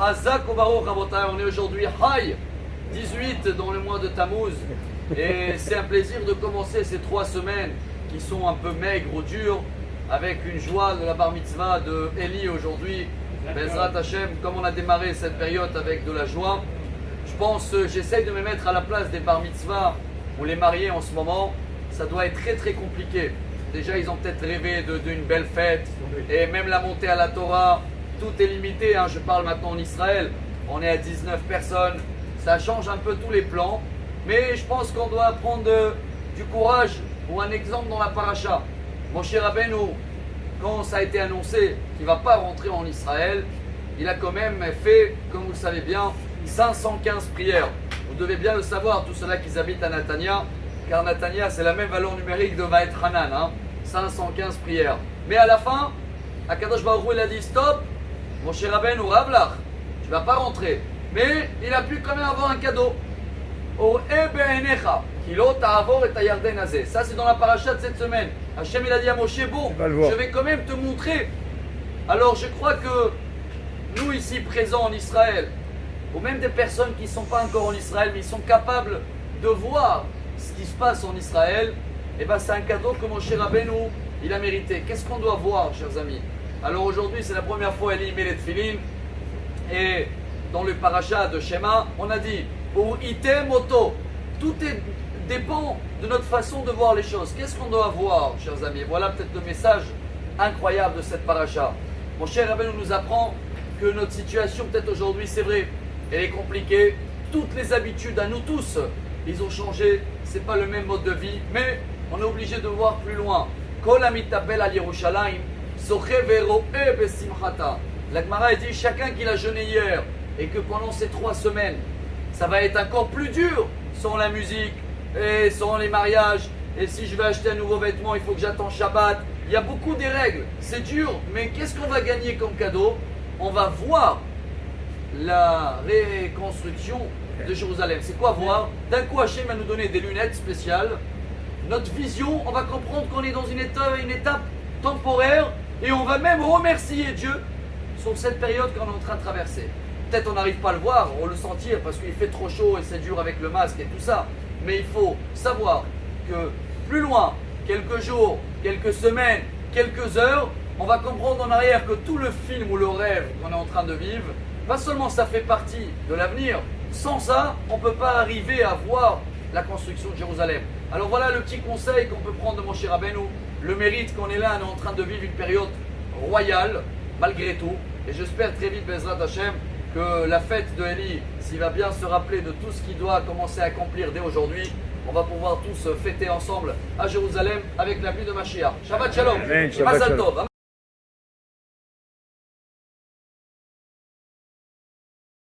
Hazak ou Baruch Rabotai, on est aujourd'hui Haï, 18 dans le mois de Tammuz. Et c'est un plaisir de commencer ces 3 semaines qui sont un peu maigres ou dures, avec une joie de la bar mitzvah de Eli aujourd'hui. Bezrat Hashem, comme on a démarré cette période avec de la joie, je pense, j'essaye de me mettre à la place des bar mitzvah ou les mariés en ce moment. Ça doit être très très compliqué. Déjà, ils ont peut-être rêvé d'une belle fête, et même la montée à la Torah, tout est limité. Hein. Je parle maintenant en Israël, on est à 19 personnes, ça change un peu tous les plans, mais je pense qu'on doit prendre du courage. Pour un exemple dans la paracha, Moshe Rabbeinu, quand ça a été annoncé qu'il ne va pas rentrer en Israël, il a quand même fait, comme vous le savez bien, 515 prières. Vous devez bien le savoir, tous ceux-là qui habitent à Natania, car Natania c'est la même valeur numérique de Vaet Hanan, hein, 515 prières. Mais à la fin, Akadosh Baruch Hu, il a dit stop, Moshe Rabbeinu, Ravlach, tu ne vas pas rentrer. Mais il a pu quand même avoir un cadeau. Ça c'est dans la paracha de cette semaine. Hachem il a dit à Moshe, bon, je vais quand même te montrer. Alors je crois que nous ici présents en Israël, ou même des personnes qui ne sont pas encore en Israël, mais ils sont capables de voir ce qui se passe en Israël, et bien c'est un cadeau que Moshe Rabbeinu il a mérité. Qu'est-ce qu'on doit voir, chers amis? Alors aujourd'hui c'est la première fois Eli met les tefilin, et dans le paracha de Shema, on a dit pour item moto, tout dépend de notre façon de voir les choses. Qu'est-ce qu'on doit voir, chers amis? Voilà peut-être le message incroyable de cette paracha. Mon cher Rabbeinu nous apprend que notre situation, peut-être aujourd'hui, c'est vrai, elle est compliquée. Toutes les habitudes à nous tous, ils ont changé. C'est pas le même mode de vie, mais on est obligé de voir plus loin. Kol amitabel al Yerushalayim, soche veroe besimchata. La Gemara dit chacun qui l'a jeûné hier et que pendant ces 3 semaines, ça va être encore plus dur sans la musique et sans les mariages. Et si je vais acheter un nouveau vêtement, il faut que j'attende Shabbat. Il y a beaucoup des règles. C'est dur, mais qu'est-ce qu'on va gagner comme cadeau? On va voir la reconstruction de Jérusalem. C'est quoi voir? D'un coup, Hachem va nous donner des lunettes spéciales. Notre vision, on va comprendre qu'on est dans une étape temporaire et on va même remercier Dieu sur cette période qu'on est en train de traverser. Peut-être on n'arrive pas à le voir, on le sentir parce qu'il fait trop chaud et c'est dur avec le masque et tout ça. Mais il faut savoir que plus loin, quelques jours, quelques semaines, quelques heures, on va comprendre en arrière que tout le film ou le rêve qu'on est en train de vivre, pas seulement ça fait partie de l'avenir, sans ça, on ne peut pas arriver à voir la construction de Jérusalem. Alors voilà le petit conseil qu'on peut prendre de Moshe Rabbeinu, le mérite qu'on est là, on est en train de vivre une période royale, malgré tout. Et j'espère très vite, Bezrat Hashem, que la fête de Eli, s'il va bien se rappeler de tout ce qu'il doit commencer à accomplir dès aujourd'hui, on va pouvoir tous fêter ensemble à Jérusalem avec la venue de Mashiach. Shabbat Shalom. Mazal Tov.